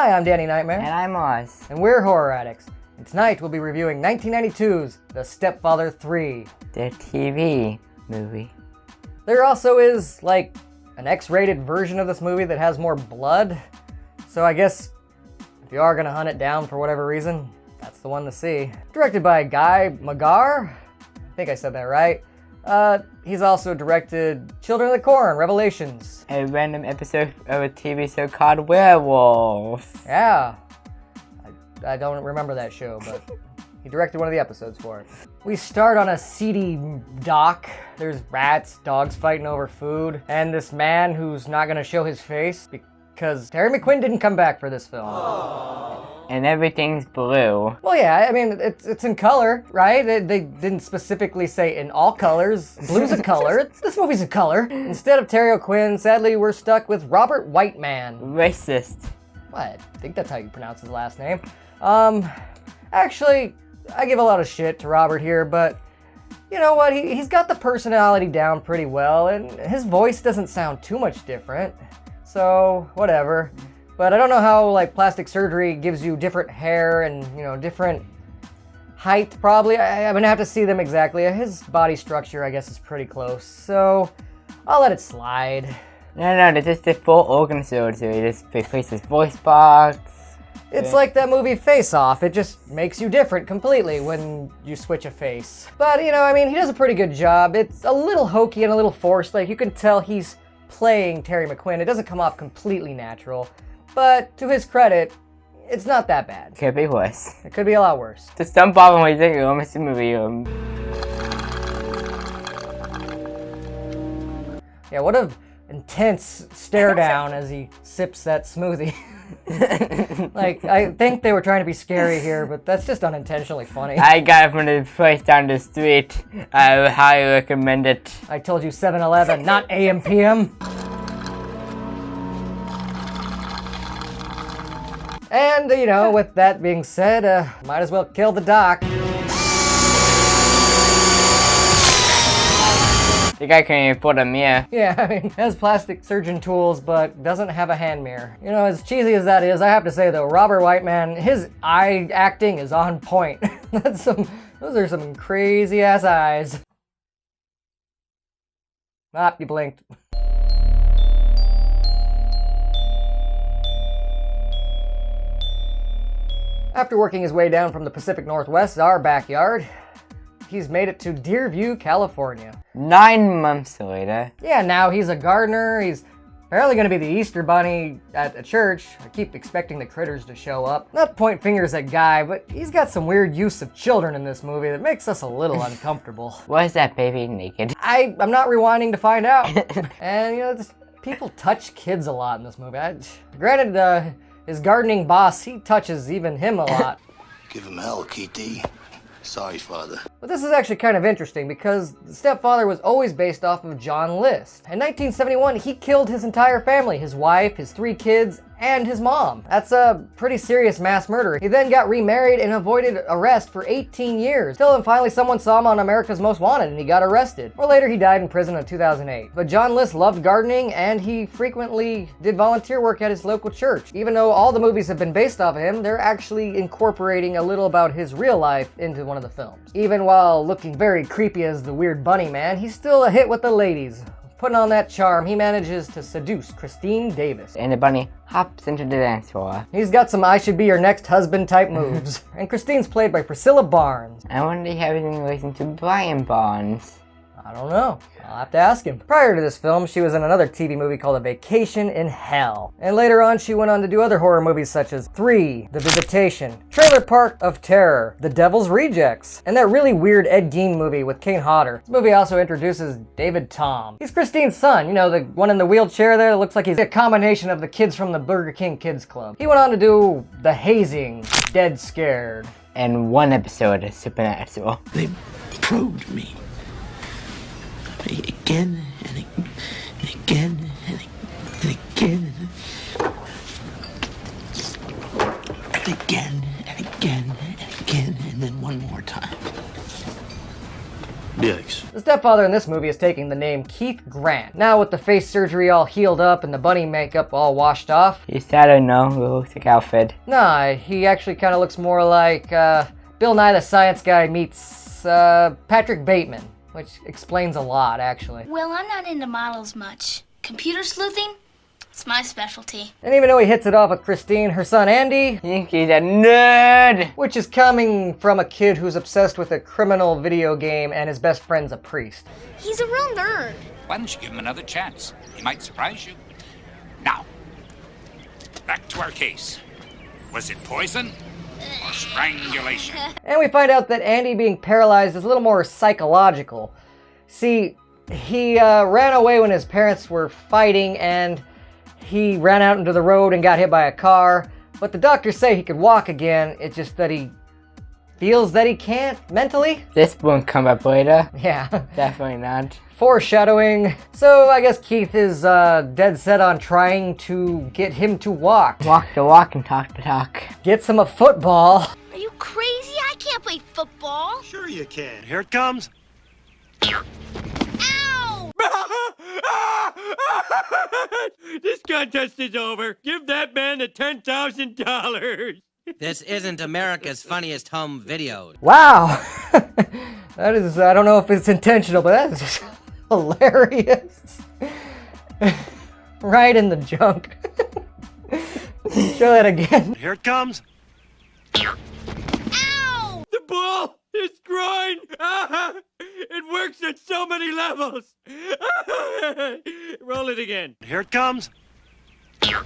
Hi, I'm Danny Knightmare. And I'm Oz. And we're Horror Addicts. And tonight we'll be reviewing 1992's The Stepfather III. The TV movie. There also is, like, an X-rated version of this movie that has more blood. So I guess if you are gonna hunt it down for whatever reason, that's the one to see. Directed by Guy Magar. I think I said that right. He's also directed Children of the Corn, Revelations. A random episode of a TV show called Werewolf. Yeah. I don't remember that show, but he directed one of the episodes for it. We start on a seedy dock. There's rats, dogs fighting over food, and this man who's not gonna show his face because Terry McQuinn didn't come back for this film. Aww. And everything's blue. Well, yeah, I mean, it's in color, right? They didn't specifically say in all colors. Blue's a color. This movie's a color. Instead of Terry O'Quinn, sadly, we're stuck with Robert Whiteman. Racist. Well, I think that's how you pronounce his last name. Actually, I give a lot of shit to Robert here, but you know what? He's got the personality down pretty well, and his voice doesn't sound too much different. So, whatever. But I don't know how, like, plastic surgery gives you different hair and, you know, different height, probably. I'm gonna have to see them exactly. His body structure, I guess, is pretty close. So, I'll let it slide. No, this is the full organ surgery. This replaces voice box. It's like that movie Face Off. It just makes you different completely when you switch a face. But, you know, I mean, he does a pretty good job. It's a little hokey and a little forced. Like, you can tell he's playing Terry McQuinn. It doesn't come off completely natural. But to his credit, it's not that bad. Could be worse. It could be a lot worse. Just don't bother with it, it's a movie. Yeah, what a intense stare down as he sips that smoothie. Like, I think they were trying to be scary here, but that's just unintentionally funny. I got it from the place down the street. I would highly recommend it. I told you 7-Eleven, not AM PM. And, you know, with that being said, might as well kill the doc. The guy can't even afford a mirror. Yeah, I mean, has plastic surgeon tools, but doesn't have a hand mirror. You know, as cheesy as that is, I have to say though, Robert Whiteman, his eye acting is on point. Those are some crazy ass eyes. Ah, you blinked. After working his way down from the Pacific Northwest, our backyard, he's made it to Deerview, California. 9 months later. Yeah, now he's a gardener. He's apparently going to be the Easter Bunny at a church. I keep expecting the critters to show up. Not to point fingers at Guy, but he's got some weird use of children in this movie that makes us a little uncomfortable. Why is that baby naked? I'm not rewinding to find out. And, you know, people touch kids a lot in this movie. Granted, his gardening boss, he touches even him a lot. Give him hell, Kitty. Sorry, Father. But this is actually kind of interesting because The Stepfather was always based off of John List. In 1971, he killed his entire family, his wife, his 3 kids, and his mom. That's a pretty serious mass murder. He then got remarried and avoided arrest for 18 years. Till finally someone saw him on America's Most Wanted and he got arrested. Or later he died in prison in 2008. But John List loved gardening and he frequently did volunteer work at his local church. Even though all the movies have been based off of him, they're actually incorporating a little about his real life into one of the films. Even while looking very creepy as the weird bunny man, he's still a hit with the ladies. Putting on that charm, he manages to seduce Christine Davis. And the bunny hops into the dance floor. He's got some I should be your next husband type moves. And Christine's played by Priscilla Barnes. I wonder if you have anything in relation to Brian Barnes. I don't know. I'll have to ask him. Prior to this film, she was in another TV movie called A Vacation in Hell. And later on, she went on to do other horror movies such as 3, The Visitation, Trailer Park of Terror, The Devil's Rejects, and that really weird Ed Gein movie with Kane Hodder. This movie also introduces David Tom. He's Christine's son, you know, the one in the wheelchair there that looks like he's a combination of the kids from the Burger King Kids Club. He went on to do The Hazing, Dead Scared. And 1 episode of Supernatural. They probed me. Again and again and again and again and again and again and then one more time. Yikes. The stepfather in this movie is taking the name Keith Grant. Now with the face surgery all healed up and the bunny makeup all washed off. He's sad or no, he looks like Alfred. Nah, he actually kind of looks more like Bill Nye the Science Guy meets Patrick Bateman, which explains a lot, actually. Well, I'm not into models much. Computer sleuthing? It's my specialty. And even though he hits it off with Christine, her son Andy, You think he's a nerd? which is coming from a kid who's obsessed with a criminal video game and his best friend's a priest. He's a real nerd. Why don't you give him another chance? He might surprise you. Now, back to our case. Was it poison or strangulation? And we find out that Andy being paralyzed is a little more psychological. See, he ran away when his parents were fighting and he ran out into the road and got hit by a car. But the doctors say he could walk again, it's just that he feels that he can't mentally. This won't come up later. Yeah. Definitely not. Foreshadowing. So I guess Keith is dead set on trying to get him to walk. Walk the walk and talk the talk. Gets him a football. Are you crazy? I can't play football. Sure you can. Here it comes. Ow! This contest is over. Give that man the $10,000. This isn't America's Funniest Home Videos. Wow. That is, I don't know if it's intentional, but that is just hilarious. Right in the junk. Show that again. Here it comes. Ow! The ball is groin. It works at so many levels. Roll it again. Here it comes. Ow!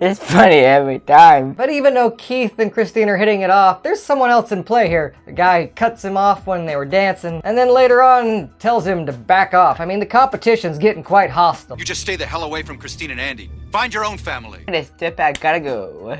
It's funny every time. But even though Keith and Christine are hitting it off, there's someone else in play here. The guy cuts him off when they were dancing, and then later on tells him to back off. I mean, the competition's getting quite hostile. You just stay the hell away from Christine and Andy. Find your own family. This step back gotta go.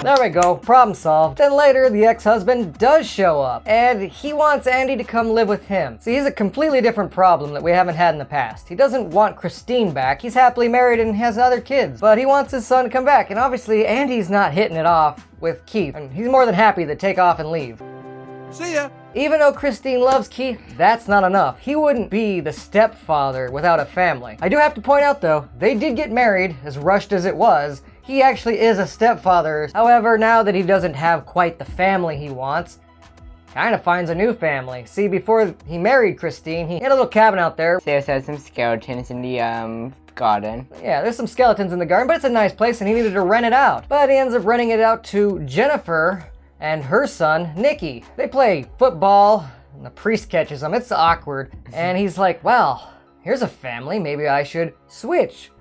There we go, problem solved. Then later, the ex-husband does show up, and he wants Andy to come live with him. See, he's a completely different problem that we haven't had in the past. He doesn't want Christine back. He's happily married and has other kids, but he wants his son to come back, and obviously Andy's not hitting it off with Keith, and he's more than happy to take off and leave. See ya. Even though Christine loves Keith, that's not enough. He wouldn't be the stepfather without a family. I do have to point out though, they did get married, as rushed as it was. He actually is a stepfather. However, now that he doesn't have quite the family he wants, kind of finds a new family. See, before he married Christine, he had a little cabin out there. There's some skeletons in the garden. Yeah, there's some skeletons in the garden, but it's a nice place and he needed to rent it out. But he ends up renting it out to Jennifer and her son, Nicky. They play football, and the priest catches them. It's awkward. And he's like, well, here's a family. Maybe I should switch.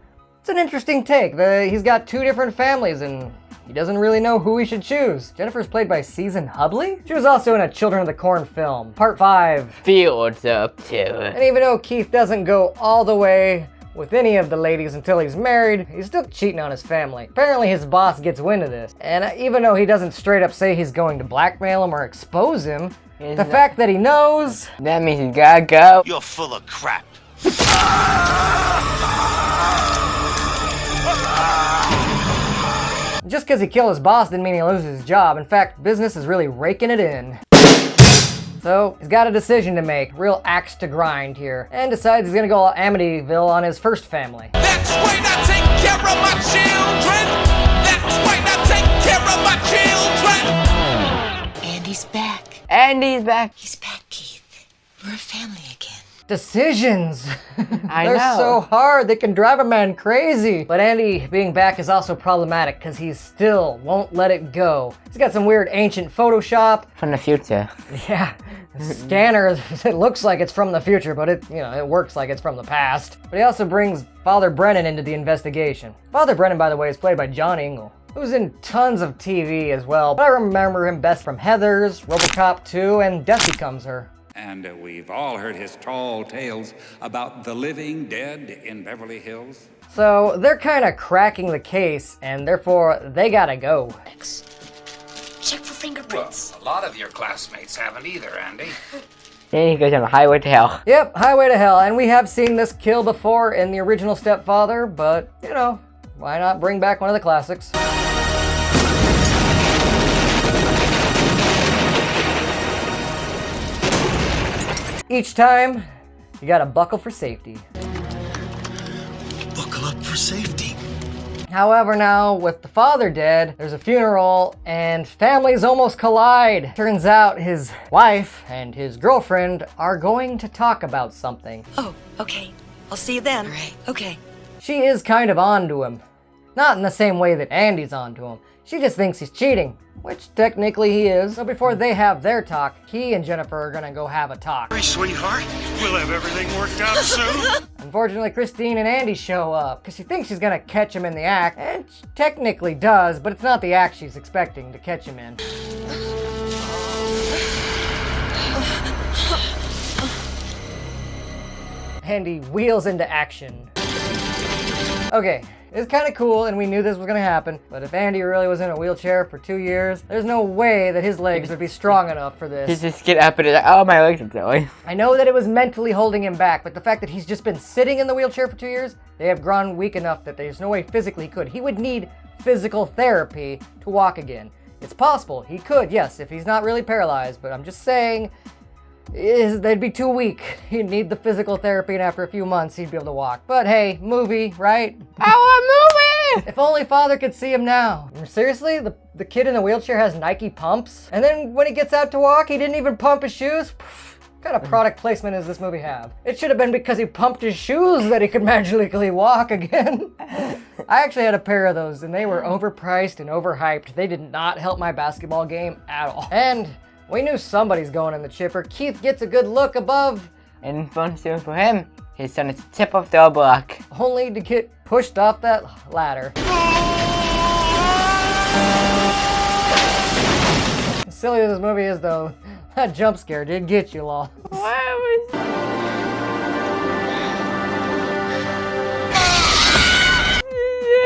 It's an interesting take. He's got two different families, and he doesn't really know who he should choose. Jennifer's played by Season Hubley. She was also in a Children of the Corn film, Part 5. Fields up to it. And even though Keith doesn't go all the way with any of the ladies until he's married, he's still cheating on his family. Apparently his boss gets wind of this. And even though he doesn't straight up say he's going to blackmail him or expose him, the fact that he knows... That means he's gotta go. You're full of crap. Just because he killed his boss didn't mean he loses his job. In fact, business is really raking it in. So he's got a decision to make, real axe to grind here, and decides he's gonna go Amityville on his first family. That's why I take care of my children. That's why I take care of my children. Andy's back. Andy's back. He's back, Keith. We're a family again. Decisions. I They're know. so hard, they can drive a man crazy. But Andy being back is also problematic because he still won't let it go. He's got some weird ancient Photoshop. From the future. Yeah, scanner, it looks like it's from the future, but it works like it's from the past. But he also brings Father Brennan into the investigation. Father Brennan, by the way, is played by John Ingle, who's in tons of TV as well, but I remember him best from Heathers, RoboCop 2, and Death Becomes Her. And we've all heard his tall tales about the living dead in Beverly Hills. So they're kind of cracking the case, and therefore they gotta go. Check for fingerprints. Well, a lot of your classmates haven't either, Andy. Then he goes on the highway to hell. Yep, Highway to Hell, and we have seen this kill before in the original Stepfather, but, why not bring back one of the classics? Each time, you gotta buckle for safety. Buckle up for safety. However, now, with the father dead, there's a funeral and families almost collide. Turns out his wife and his girlfriend are going to talk about something. Oh, okay. I'll see you then. Right. Okay. She is kind of onto him. Not in the same way that Andy's onto him. She just thinks he's cheating, which technically he is. So before they have their talk, he and Jennifer are gonna go have a talk. Hey, sweetheart. We'll have everything worked out soon. Unfortunately, Christine and Andy show up because she thinks she's gonna catch him in the act, and she technically does, but it's not the act she's expecting to catch him in. Andy wheels into action. Okay, it's kind of cool, and we knew this was gonna happen, but if Andy really was in a wheelchair for 2 years, there's no way that his legs would be strong enough for this. He just get up and like, oh, my legs are silly. I know that it was mentally holding him back, but the fact that he's just been sitting in the wheelchair for 2 years, they have grown weak enough that there's no way physically he could. He would need physical therapy to walk again. It's possible, he could, yes, if he's not really paralyzed, but I'm just saying, they'd be too weak. He'd need the physical therapy, and after a few months, he'd be able to walk. But hey, movie, right? Oh, a movie! If only father could see him now. Seriously, the kid in the wheelchair has Nike pumps? And then when he gets out to walk, he didn't even pump his shoes? What kind of product placement does this movie have? It should have been because he pumped his shoes that he could magically walk again. I actually had a pair of those, and they were overpriced and overhyped. They did not help my basketball game at all. And we knew somebody's going in the chipper. Keith gets a good look above. And fun soon for him. He's on the tip of the block. Only to get pushed off that ladder. As silly as this movie is, though, that jump scare did get you, lol. Why was...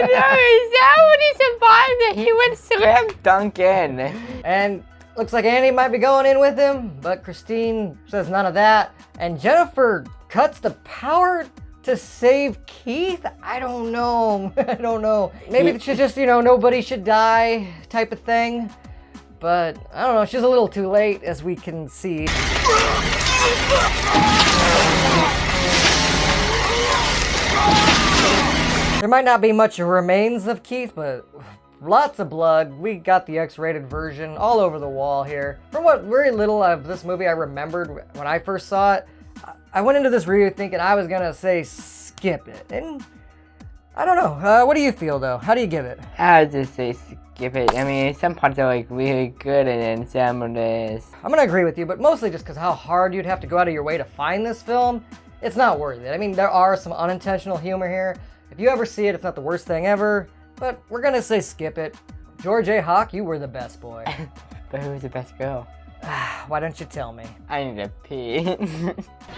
Is that when he survived that he went slam dunk in? And looks like Andy might be going in with him, but Christine says none of that. And Jennifer cuts the power to save Keith? I don't know. I don't know. Maybe it's just, nobody should die type of thing. But I don't know, she's a little too late, as we can see. There might not be much remains of Keith, but lots of blood. We got the X-rated version all over the wall here. From what very little of this movie I remembered when I first saw it, I went into this review thinking I was gonna say skip it. And I don't know. What do you feel though? How do you give it? I would just say skip it. I mean, some parts are like really good and then some of this. I'm gonna agree with you, but mostly just because how hard you'd have to go out of your way to find this film, it's not worth it. I mean, there are some unintentional humor here. If you ever see it, it's not the worst thing ever. But we're gonna say skip it. George A. Hawk, you were the best boy. But who was the best girl? Why don't you tell me? I need to pee.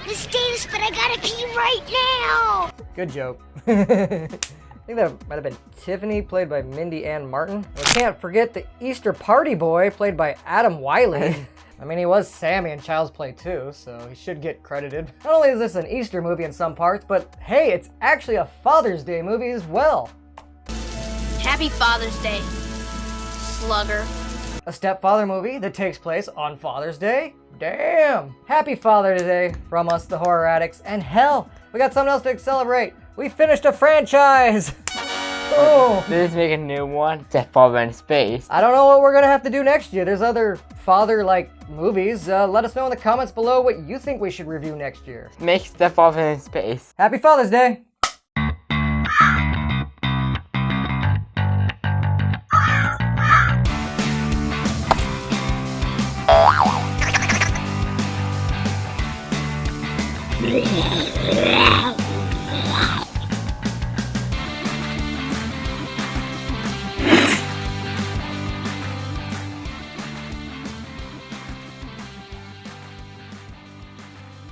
Miss Davis, but I gotta pee right now. Good joke. I think that might have been Tiffany, played by Mindy Ann Martin. We can't forget the Easter Party Boy, played by Adam Wiley. I mean, he was Sammy in Child's Play too, so he should get credited. Not only is this an Easter movie in some parts, but hey, it's actually a Father's Day movie as well. Happy Father's Day, slugger. A stepfather movie that takes place on Father's Day? Damn! Happy Father's Day from us, the Horror Addicts, and hell, we got something else to celebrate. We finished a franchise! Oh! Let's make a new one. Stepfather in Space. I don't know what we're gonna have to do next year. There's other father-like movies. Let us know in the comments below what you think we should review next year. Make Stepfather in Space. Happy Father's Day! Yeah.